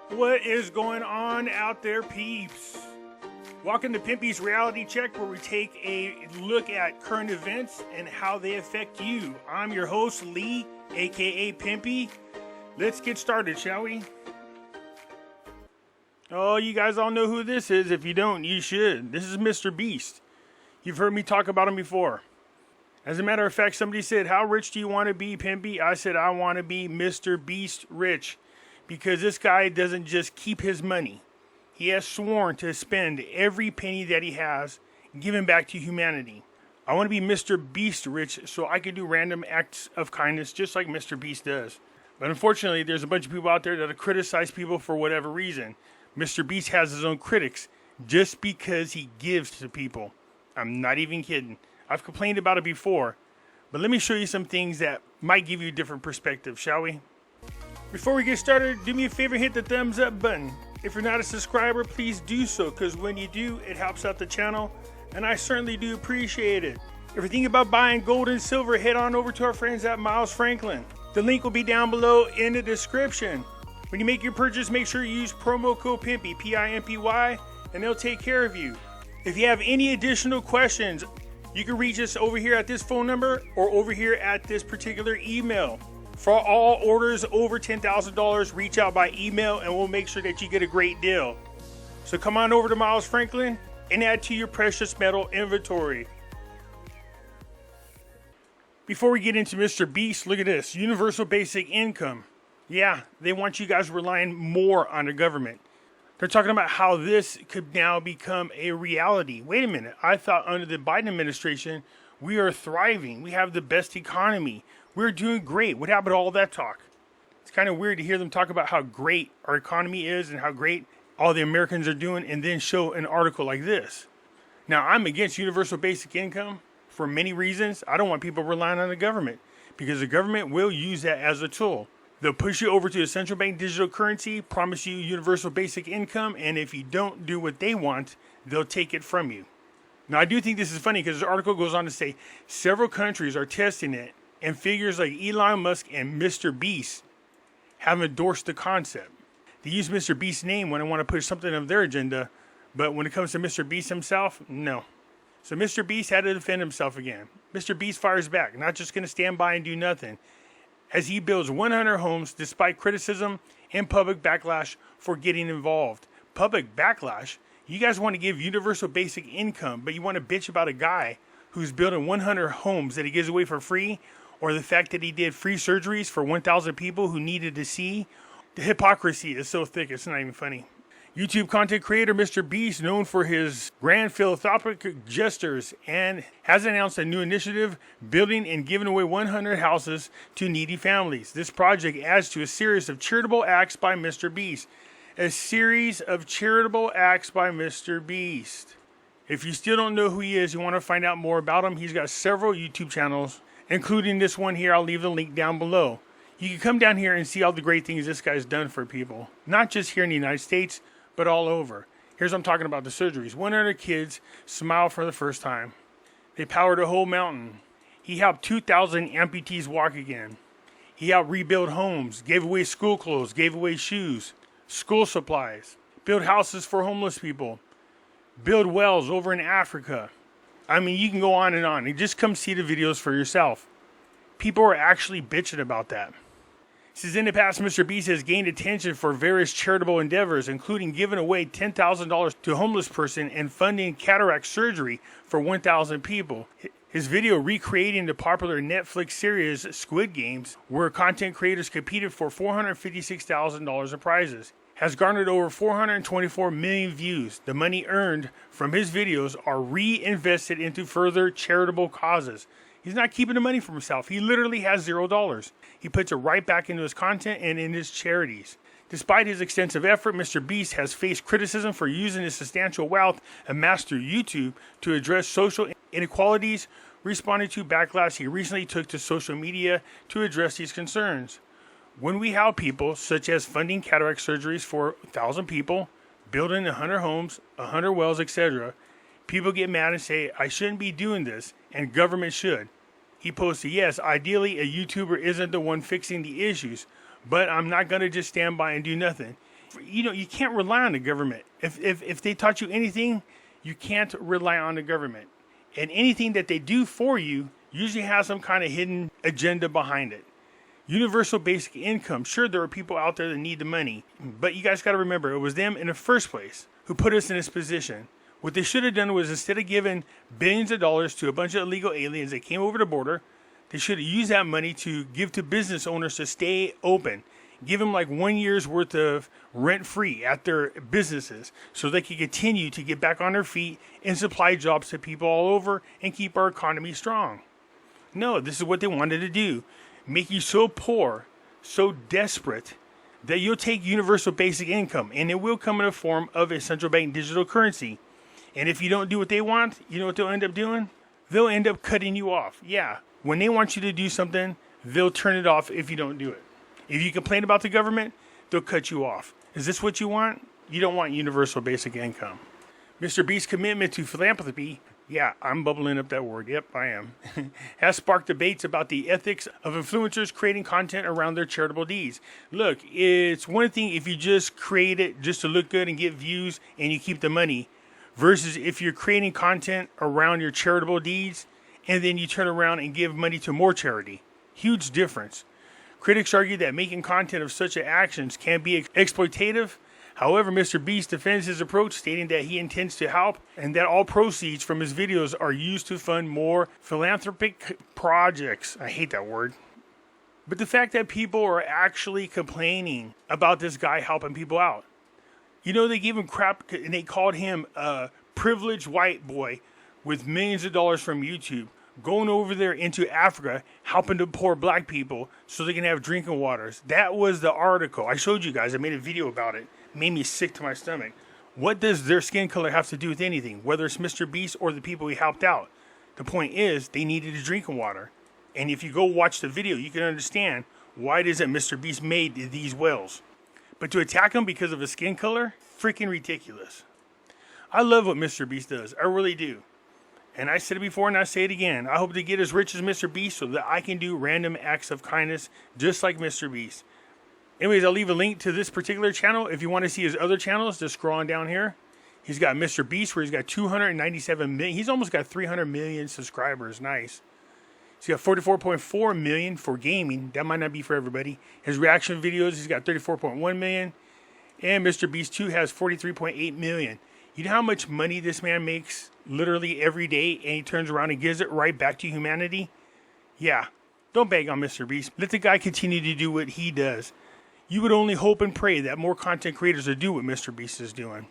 What is going on out there, peeps? Welcome to Pimpy's Reality Check, where we take a look at current events and how they affect you. I'm your host, Lee, aka Pimpy. Let's get started, shall we? Oh, you guys all know who this is. If you don't, you should. This is Mr. Beast. You've heard me talk about him before. As a matter of fact, somebody said, "How rich do you want to be, Pimpy?" I said, I want to be Mr. Beast rich. Because this guy doesn't just keep his money. He has sworn to spend every penny that he has, giving back to humanity. I want to be Mr. Beast rich so I can do random acts of kindness just like Mr. Beast does. But unfortunately, there's a bunch of people out there that criticize people for whatever reason. Mr. Beast has his own critics just because he gives to people. I'm not even kidding. I've complained about it before. But let me show you some things that might give you a different perspective, shall we? Before we get started, do me a favor, hit the thumbs up button. If you're not a subscriber, please do so, because when you do, it helps out the channel, and I certainly do appreciate it. If you're thinking about buying gold and silver, head on over to our friends at Miles Franklin. The link will be down below in the description. When you make your purchase, make sure you use promo code Pimpy, P-I-M-P-Y, and they'll take care of you. If you have any additional questions, you can reach us over here at this phone number or over here at this particular email. For all orders over $10,000, reach out by email and we'll make sure that you get a great deal. So come on over to Miles Franklin and add to your precious metal inventory. Before we get into Mr. Beast, look at this. Universal basic income. Yeah, they want you guys relying more on the government. They're talking about how this could now become a reality. Wait a minute. I thought under the Biden administration, we are thriving. We have the best economy. We're doing great. What happened to all that talk? It's kind of weird to hear them talk about how great our economy is and how great all the Americans are doing and then show an article like this. Now, I'm against universal basic income for many reasons. I don't want people relying on the government because the government will use that as a tool. They'll push you over to a central bank digital currency, promise you universal basic income, and if you don't do what they want, they'll take it from you. Now, I do think this is funny because the article goes on to say several countries are testing it, and figures like Elon Musk and Mr. Beast have endorsed the concept. They use Mr. Beast's name when they want to push something of their agenda, but when it comes to Mr. Beast himself, no. So Mr. Beast had to defend himself again. Mr. Beast fires back, not just going to stand by and do nothing, as he builds 100 homes despite criticism and public backlash for getting involved. Public backlash? You guys want to give universal basic income, but you want to bitch about a guy who's building 100 homes that he gives away for free, or the fact that he did free surgeries for 1,000 people who needed to see. The hypocrisy is so thick, it's not even funny. YouTube content creator Mr. Beast, known for his grand philanthropic gestures, and has announced a new initiative building and giving away 100 houses to needy families. This project adds to a series of charitable acts by Mr. Beast. A series of charitable acts by Mr. Beast. If you still don't know who he is, you want to find out more about him, he's got several YouTube channels, including this one here. I'll leave the link down below. You can come down here and see all the great things this guy's done for people. Not just here in the United States, but all over. Here's what I'm talking about, the surgeries. 100 kids smile for the first time. They powered a whole mountain. He helped 2,000 amputees walk again. He helped rebuild homes, gave away school clothes, gave away shoes, school supplies, built houses for homeless people, build wells over in Africa. I mean, you can go on and just come see the videos for yourself. People are actually bitching about that. Since in the past, Mr. Beast has gained attention for various charitable endeavors, including giving away $10,000 to a homeless person and funding cataract surgery for 1,000 people. His video recreating the popular Netflix series Squid Games, where content creators competed for $456,000 in prizes, has garnered over 424 million views. The money earned from his videos are reinvested into further charitable causes. He's not keeping the money for himself. He literally has $0. He puts it right back into his content and in his charities. Despite his extensive effort, Mr. Beast has faced criticism for using his substantial wealth amassed through YouTube to address social inequalities, responding to backlash he recently took to social media to address these concerns. When we help people, such as funding cataract surgeries for 1,000 people, building 100 homes, 100 wells, etc., people get mad and say, I shouldn't be doing this, and government should. He posted, yes, ideally a YouTuber isn't the one fixing the issues, but I'm not going to just stand by and do nothing. You can't rely on the government. If they taught you anything, you can't rely on the government. And anything that they do for you usually has some kind of hidden agenda behind it. Universal basic income. Sure, there are people out there that need the money, but you guys got to remember, it was them in the first place who put us in this position. What they should have done was, instead of giving billions of dollars to a bunch of illegal aliens that came over the border, they should have used that money to give to business owners to stay open. Give them like 1 year's worth of rent-free at their businesses so they can continue to get back on their feet and supply jobs to people all over and keep our economy strong. No, this is what they wanted to do. Make you so poor, so desperate, that you'll take universal basic income, and it will come in the form of a central bank digital currency. And if you don't do what they want, you know what they'll end up doing? They'll end up cutting you off. Yeah, when they want you to do something, they'll turn it off if you don't do it. If you complain about the government, they'll cut you off. Is this what you want? You don't want universal basic income. Mr. Beast's commitment to philanthropy, yeah, I'm bubbling up that word. Yep, I am. Has sparked debates about the ethics of influencers creating content around their charitable deeds. Look, it's one thing if you just create it just to look good and get views and you keep the money, versus if you're creating content around your charitable deeds and then you turn around and give money to more charity. Huge difference. Critics argue that making content of such actions can be exploitative. However, Mr. Beast defends his approach, stating that he intends to help and that all proceeds from his videos are used to fund more philanthropic projects. I hate that word. But the fact that people are actually complaining about this guy helping people out. You know, they gave him crap and they called him a privileged white boy with millions of dollars from YouTube, going over there into Africa, helping the poor black people so they can have drinking waters. That was the article. I showed you guys. I made a video about it. It made me sick to my stomach. What does their skin color have to do with anything? Whether it's Mr. Beast or the people he helped out. The point is, they needed drinking water. And if you go watch the video, you can understand why it is that Mr. Beast made these wells. But to attack him because of his skin color, freaking ridiculous. I love what Mr. Beast does. I really do. And I said it before and I say it again. I hope to get as rich as Mr. Beast so that I can do random acts of kindness just like Mr. Beast. Anyways, I'll leave a link to this particular channel. If you want to see his other channels, just scroll on down here. He's got Mr. Beast where he's got 297 million. He's almost got 300 million subscribers. Nice. He's got 44.4 million for gaming. That might not be for everybody. His reaction videos, he's got 34.1 million. And Mr. Beast 2 has 43.8 million. You know how much money this man makes literally every day, and he turns around and gives it right back to humanity? Yeah, don't beg on Mr. Beast. Let the guy continue to do what he does. You would only hope and pray that more content creators would do what Mr. Beast is doing.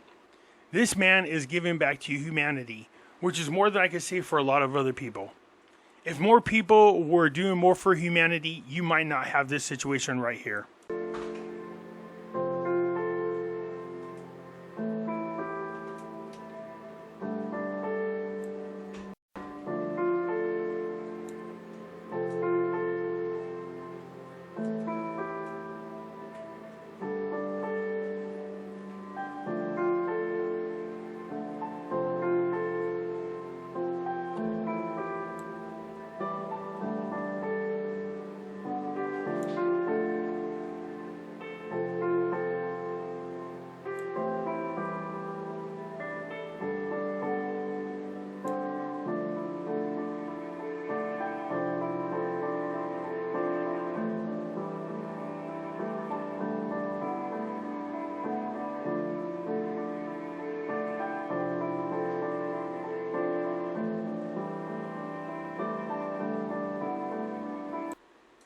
This man is giving back to humanity, which is more than I could say for a lot of other people. If more people were doing more for humanity, you might not have this situation right here.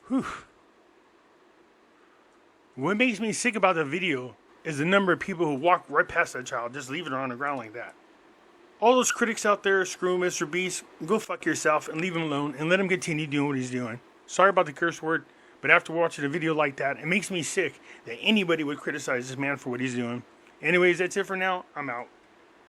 Whew. What makes me sick about the video is the number of people who walk right past that child, just leaving her on the ground like that. All those critics out there, screw Mr. Beast, go fuck yourself and leave him alone and let him continue doing what he's doing. Sorry about the curse word, but after watching a video like that, it makes me sick that anybody would criticize this man for what he's doing. Anyways, that's it for now. I'm out.